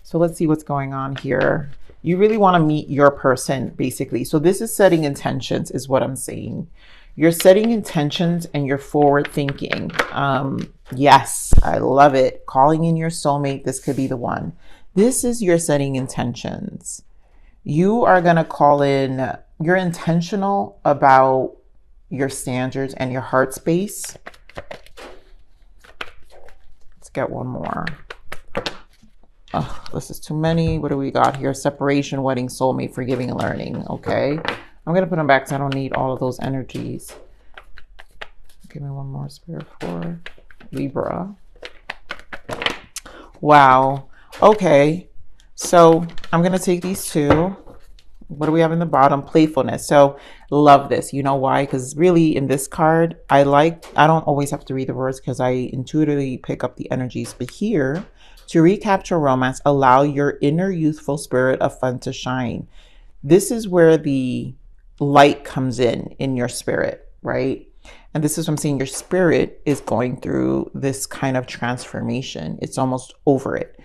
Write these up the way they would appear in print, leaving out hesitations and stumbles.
So let's see what's going on here. You really want to meet your person, basically. So this is setting intentions, is what I'm saying. You're setting intentions and you're forward thinking. Yes, I love it. Calling in your soulmate. This could be the one. This is your setting intentions. You are going to call in, you're intentional about your standards and your heart space. Let's get one more. Oh, this is too many. What do we got here? Separation, wedding, soulmate, forgiving, and learning. Okay. I'm going to put them back because I don't need all of those energies. Give me one more, Spirit, for Libra. Wow. Okay. So I'm going to take these two. What do we have in the bottom? Playfulness. So love this. You know why? Because really in this card, I don't always have to read the words because I intuitively pick up the energies. But here, to recapture romance, allow your inner youthful spirit of fun to shine. This is where the light comes in your spirit, right? And this is what I'm saying. Your spirit is going through this kind of transformation. It's almost over it.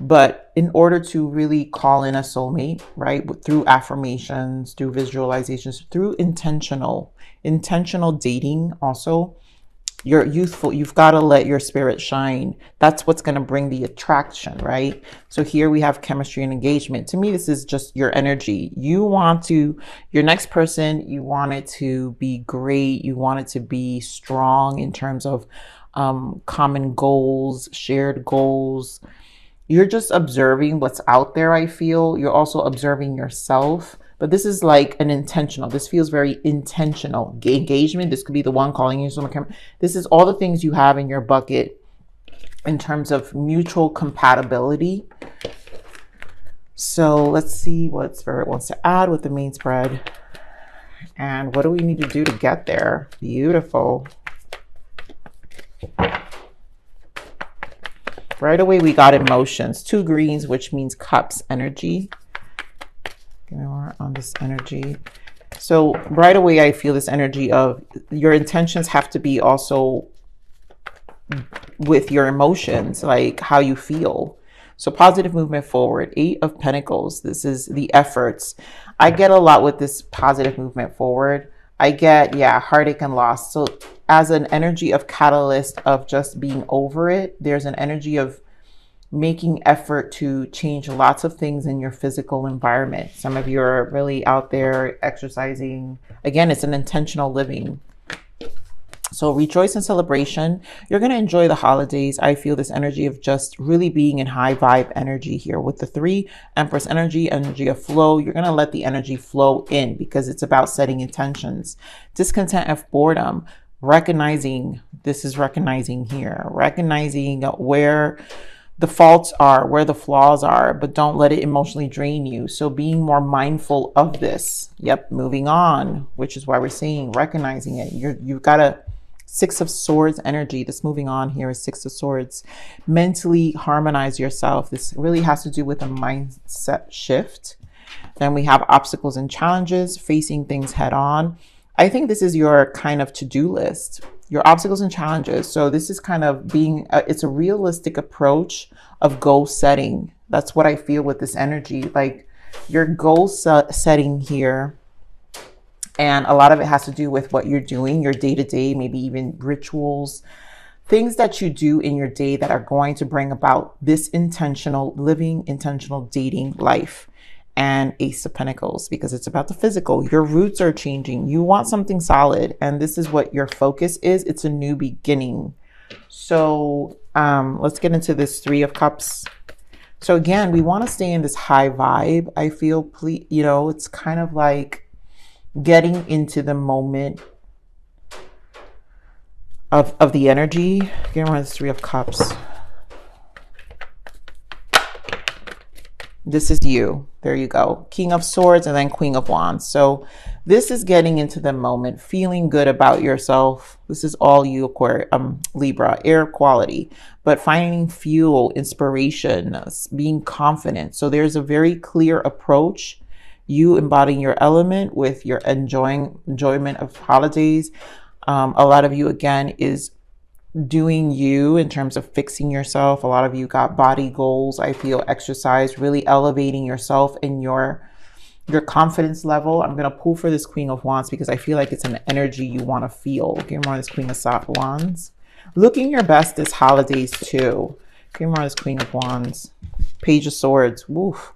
But in order to really call in a soulmate, right, through affirmations, through visualizations, through intentional dating also, you're youthful. You've got to let your spirit shine. That's what's going to bring the attraction, right? So here we have chemistry and engagement. To me, this is just your energy. Your next person, you want it to be great. You want it to be strong in terms of common goals, shared goals. You're just observing what's out there, I feel. You're also observing yourself. But this is like an intentional. This feels very intentional. Engagement. This could be the one calling you someone. This is all the things you have in your bucket in terms of mutual compatibility. So let's see what Spirit wants to add with the main spread. And what do we need to do to get there? Beautiful. Right away, we got emotions. 2 greens, which means cups energy. Give me more on this energy. So right away, I feel this energy of your intentions have to be also with your emotions, like how you feel. So positive movement forward. 8 of Pentacles. This is the efforts. I get a lot with this positive movement forward. I get, heartache and loss. So as an energy of catalyst of just being over it, there's an energy of making effort to change lots of things in your physical environment. Some of you are really out there exercising. Again, it's an intentional living. So rejoice in celebration. You're going to enjoy the holidays. I feel this energy of just really being in high vibe energy here with the 3 Empress energy of flow. You're going to let the energy flow in because it's about setting intentions. Discontent of boredom. Recognizing, this is recognizing here. Recognizing where the faults are, where the flaws are, but don't let it emotionally drain you. So being more mindful of this. Yep, moving on, which is why we're saying recognizing it. You've got a 6 of Swords energy. This moving on here is 6 of Swords. Mentally harmonize yourself. This really has to do with a mindset shift. Then we have obstacles and challenges, facing things head on. I think this is your kind of to-do list, your obstacles and challenges. So this is kind of being, it's a realistic approach of goal setting. That's what I feel with this energy, like your goal setting here. And a lot of it has to do with what you're doing, your day-to-day, maybe even rituals, things that you do in your day that are going to bring about this intentional living, intentional dating life. And Ace of Pentacles, because it's about the physical. Your roots are changing. You want something solid. And this is what your focus is. It's a new beginning. So let's get into this 3 of Cups. So again, we want to stay in this high vibe. I feel, it's kind of like getting into the moment of the energy. Getting around this 3 of Cups. This is you. There you go. King of Swords and then Queen of Wands. So this is getting into the moment, feeling good about yourself. This is all you, Libra, air quality, but finding fuel, inspiration, being confident. So there's a very clear approach. You embodying your element with your enjoyment of holidays. A lot of you, again, is doing you in terms of fixing yourself. A lot of you got body goals. I feel exercise, really elevating yourself and your confidence level. I'm going to pull for this Queen of Wands because I feel like it's an energy you want to feel. Give me more of this Queen of Wands. Looking your best this holidays too. Give me more of this Queen of Wands. Page of Swords. Woof.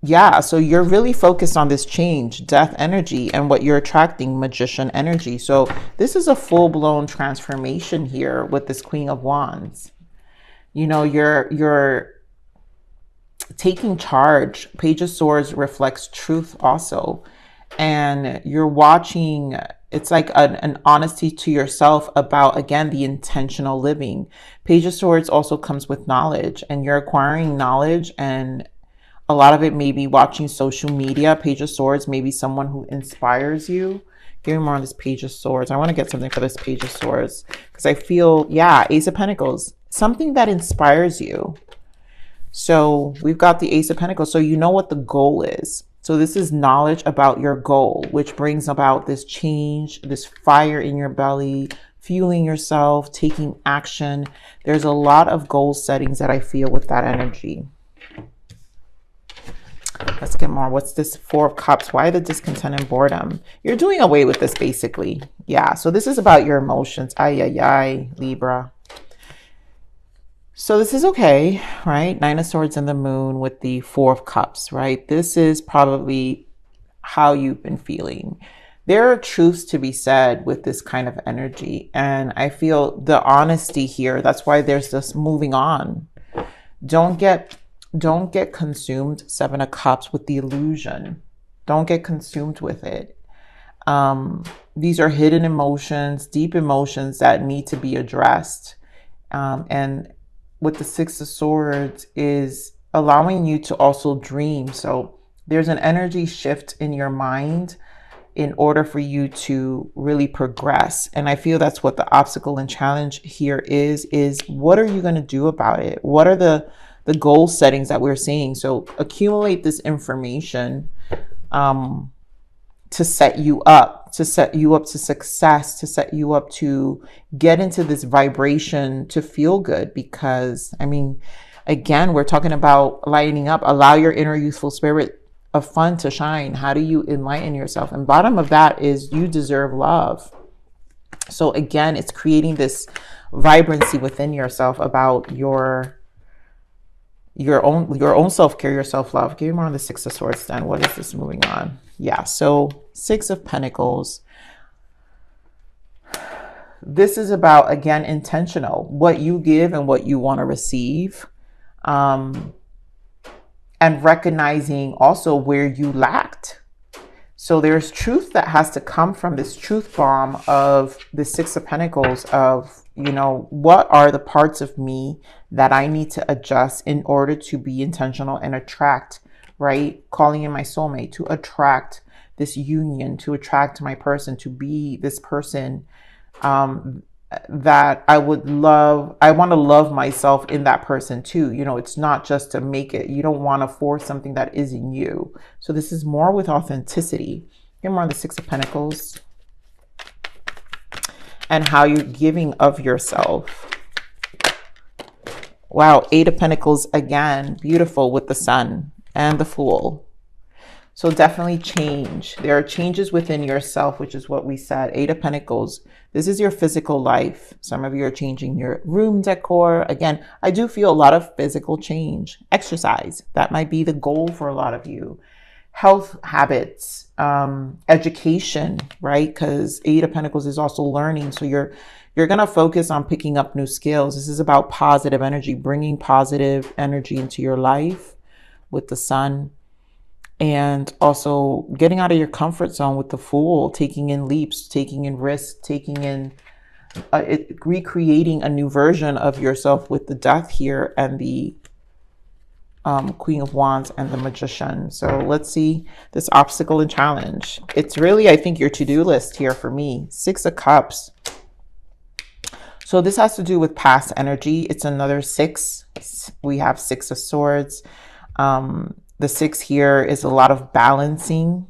Yeah, so you're really focused on this change, death energy, and what you're attracting, magician energy. So this is a full-blown transformation here with this Queen of Wands. You know, you're taking charge. Page of Swords reflects truth also. And you're watching, it's like an honesty to yourself about, again, the intentional living. Page of Swords also comes with knowledge, and you're acquiring knowledge, and a lot of it may be watching social media. Page of Swords, maybe someone who inspires you. Give me more on this Page of Swords. I want to get something for this Page of Swords because I feel, yeah, Ace of Pentacles, something that inspires you. So we've got the Ace of Pentacles. So you know what the goal is. So this is knowledge about your goal, which brings about this change, this fire in your belly, fueling yourself, taking action. There's a lot of goal settings that I feel with that energy. Let's get more. What's this Four of Cups? Why the discontent and boredom? You're doing away with this basically. Yeah, so this is about your emotions. Ay, ay, ay, Libra. So this is okay, right? Nine of Swords and the Moon with the Four of Cups, right? This is probably how you've been feeling. There are truths to be said with this kind of energy. And I feel the honesty here. That's why there's this moving on. Don't get consumed, Seven of Cups, with the illusion. Don't get consumed with it. These are hidden emotions, deep emotions that need to be addressed. And with the Six of Swords is allowing you to also dream. So there's an energy shift in your mind in order for you to really progress. And I feel that's what the obstacle and challenge here is what are you going to do about it? What are the goal settings that we're seeing? So accumulate this information to set you up to success, to set you up to get into this vibration, to feel good. Because I mean, again, we're talking about lighting up. Allow your inner youthful spirit of fun to shine. How do you enlighten yourself? And bottom of that is you deserve love. So again, it's creating this vibrancy within yourself about your own self-care, your self-love. Give me more on the Six of Swords then. What is this moving on? Yeah, so Six of Pentacles. This is about, again, intentional. What you give and what you want to receive. And recognizing also where you lacked. So there's truth that has to come from this truth bomb of the Six of Pentacles of, you know, what are the parts of me that I need to adjust in order to be intentional and attract, right? Calling in my soulmate, to attract this union, to attract my person, to be this person that I would love. I want to love myself in that person too. You know, it's not just to make it. You don't want to force something that isn't you. So this is more with authenticity. Here more on the Six of Pentacles. And how you're giving of yourself. Wow, Eight of Pentacles again. Beautiful with the Sun and the Fool. So definitely change. There are changes within yourself, which is what we said. Eight of Pentacles. This is your physical life. Some of you are changing your room decor. Again, I do feel a lot of physical change. Exercise. That might be the goal for a lot of you. Health habits, education, right? Because Eight of Pentacles is also learning. So you're going to focus on picking up new skills. This is about positive energy, bringing positive energy into your life with the Sun. And also getting out of your comfort zone with the Fool, taking in leaps, taking in risks, taking in, recreating a new version of yourself with the Death here and the Queen of Wands and the Magician. So let's see this obstacle and challenge. It's really, I think, your to-do list here for me. Six of Cups. So this has to do with past energy. It's another six. We have Six of Swords. The six here is a lot of balancing.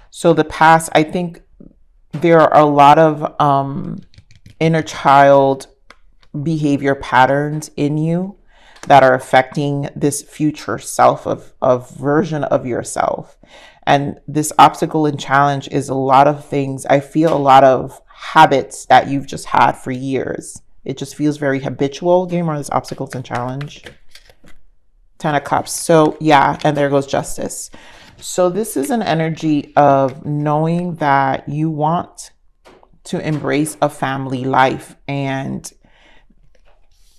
So the past, I think there are a lot of inner child behavior patterns in you that are affecting this future self of version of yourself. And this obstacle and challenge is a lot of things. I feel a lot of habits that you've just had for years. It just feels very habitual. Give me more of this obstacles and challenge. 10 of Cups. So yeah, and there goes Justice. So this is an energy of knowing that you want to embrace a family life, and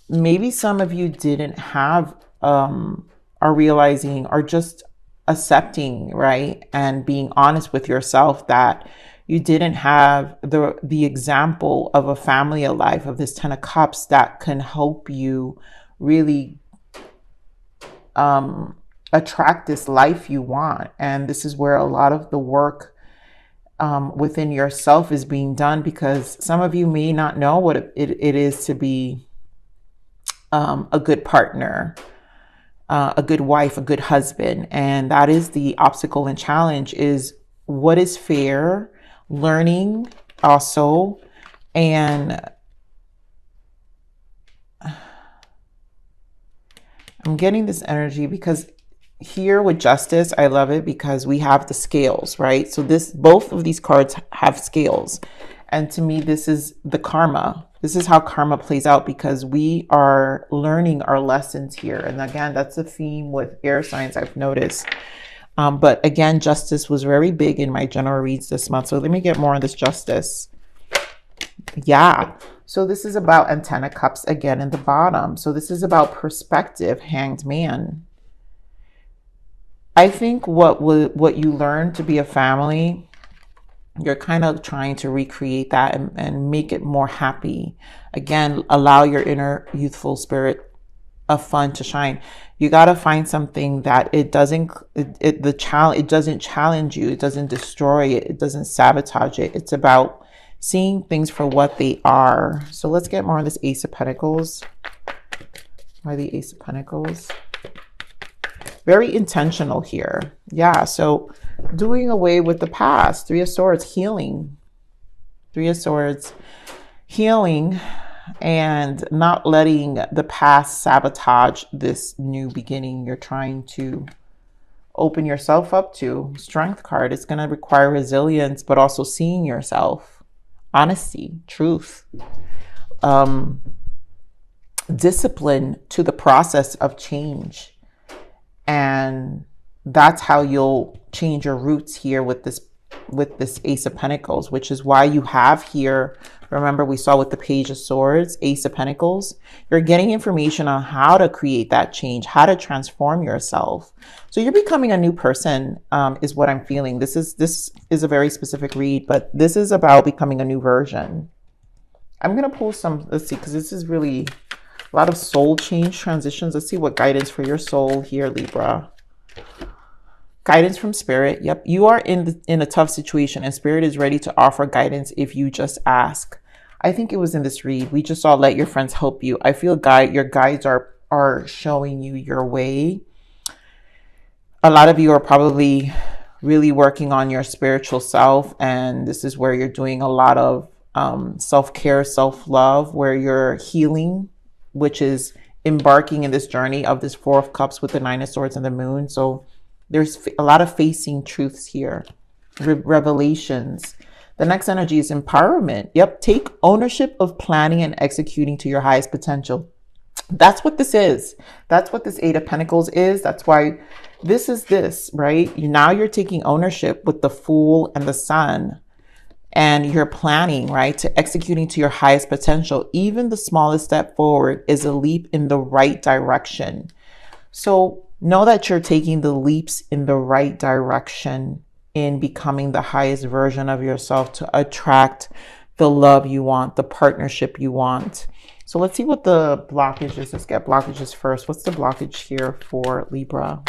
maybe some of you didn't have are realizing or just accepting, right, and being honest with yourself that you didn't have the example of a family of life, of this 10 of Cups that can help you really attract this life you want. And this is where a lot of the work within yourself is being done, because some of you may not know what it is to be a good partner, a good wife, a good husband. And that is the obstacle and challenge, is what is fair, learning also. And I'm getting this energy because here with Justice, I love it because we have the scales, right? So both of these cards have scales. And to me, this is the karma. This is how karma plays out, because we are learning our lessons here. And again, that's a theme with air signs I've noticed. But again, Justice was very big in my general reads this month. So let me get more on this Justice. Yeah. So this is about, and 10 of Cups again in the bottom. So this is about perspective, Hanged Man. I think what you learn to be a family, you're kind of trying to recreate that and make it more happy. Again, allow your inner youthful spirit of fun to shine. You got to find something that it doesn't challenge you, it doesn't destroy it, it doesn't sabotage it. It's about seeing things for what they are. So let's get more on this Ace of Pentacles. Why the Ace of Pentacles? Very intentional here. Yeah, so doing away with the past. 3 of Swords, healing. 3 of Swords, healing, and not letting the past sabotage this new beginning you're trying to open yourself up to. Strength card. It's going to require resilience, but also seeing yourself. Honesty, truth. Discipline to the process of change. And that's how you'll change your roots here with this Ace of Pentacles, which is why you have here, remember we saw with the Page of Swords, Ace of Pentacles, you're getting information on how to create that change, how to transform yourself. So you're becoming a new person, is what I'm feeling. This is a very specific read, but this is about becoming a new version. I'm going to pull some, let's see, because this is really a lot of soul change transitions. Let's see what guidance for your soul here, Libra. Guidance from Spirit. Yep, you are in a tough situation, and Spirit is ready to offer guidance if you just ask. I think it was in this read. We just saw let your friends help you. I feel your guides are showing you your way. A lot of you are probably really working on your spiritual self, and this is where you're doing a lot of self-care, self-love, where you're healing, which is embarking in this journey of this 4 of Cups with the 9 of Swords and the Moon. So there's a lot of facing truths here, revelations. The next energy is empowerment. Yep, take ownership of planning and executing to your highest potential. That's what this is. That's what this 8 of Pentacles is. That's why this is this, right? Now you're taking ownership with the Fool and the Sun. And you're planning, right, to executing to your highest potential. Even the smallest step forward is a leap in the right direction. So know that you're taking the leaps in the right direction in becoming the highest version of yourself to attract the love you want, the partnership you want. So let's see what the blockage is. Let's get blockages first. What's the blockage here for Libra?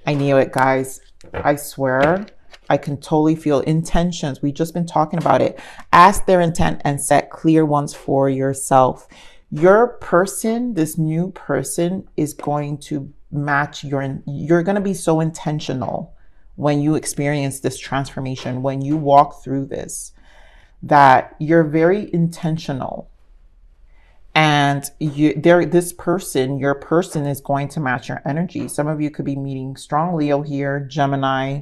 I knew it, guys. I swear. I can totally feel intentions. We've just been talking about it. Ask their intent and set clear ones for yourself. Your person, this new person, is going to match you're going to be so intentional when you experience this transformation, when you walk through this, that you're very intentional, and this person, your person, is going to match your energy. Some of you could be meeting strong Leo here, Gemini,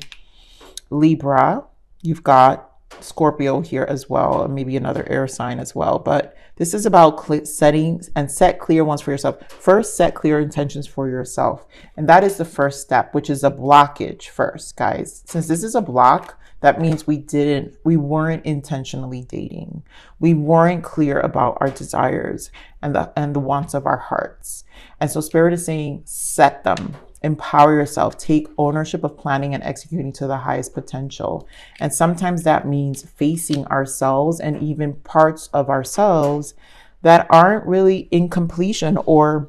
Libra. You've got Scorpio here as well, and maybe another air sign as well. But this is about setting and set clear ones for yourself. First, set clear intentions for yourself. And that is the first step, which is a blockage first, guys. Since this is a block, that means we weren't intentionally dating. We weren't clear about our desires and the wants of our hearts. And so Spirit is saying, set them. Empower yourself, take ownership of planning and executing to the highest potential. And sometimes that means facing ourselves and even parts of ourselves that aren't really in completion or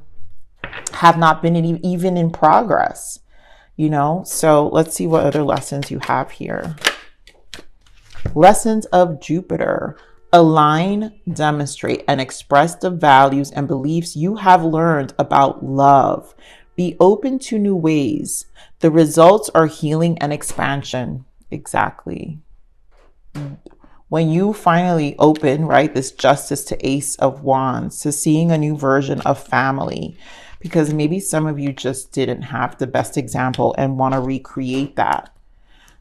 have not been even in progress, you know? So let's see what other lessons you have here. Lessons of Jupiter. Align, demonstrate, and express the values and beliefs you have learned about love. Be open to new ways. The results are healing and expansion. Exactly. When you finally open, right, this Justice to Ace of Wands, to seeing a new version of family, because maybe some of you just didn't have the best example and want to recreate that.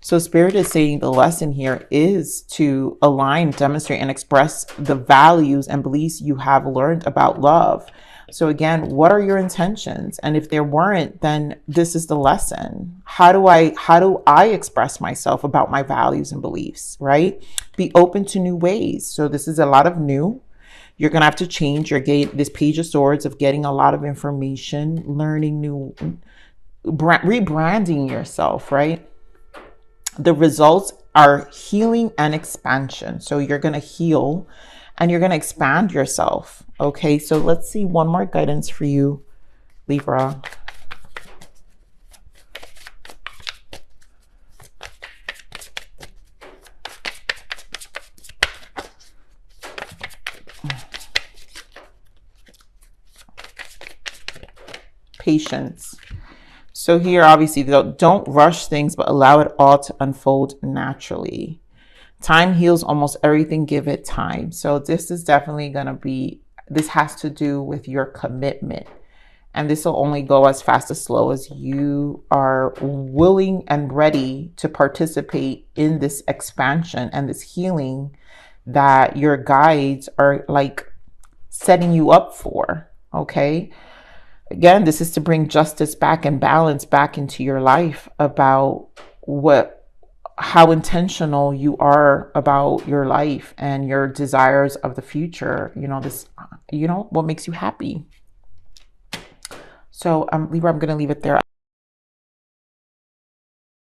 So Spirit is saying the lesson here is to align, demonstrate, and express the values and beliefs you have learned about love. So again, what are your intentions? And if there weren't, then this is the lesson. How do I express myself about my values and beliefs, right? Be open to new ways. So this is a lot of new. You're going to have to change your this Page of Swords of getting a lot of information, learning new, rebranding yourself, right? The results are healing and expansion. So you're going to heal and you're going to expand yourself. Okay, so let's see one more guidance for you, Libra. Patience. So here, obviously, don't rush things, but allow it all to unfold naturally. Time heals almost everything. Give it time. So this is definitely going to be, this has to do with your commitment. And this will only go as fast as slow as you are willing and ready to participate in this expansion and this healing that your guides are like setting you up for. Okay. Again, this is to bring justice back and balance back into your life about how intentional you are about your life and your desires of the future. You know, what makes you happy. So Libra, I'm going to leave it there.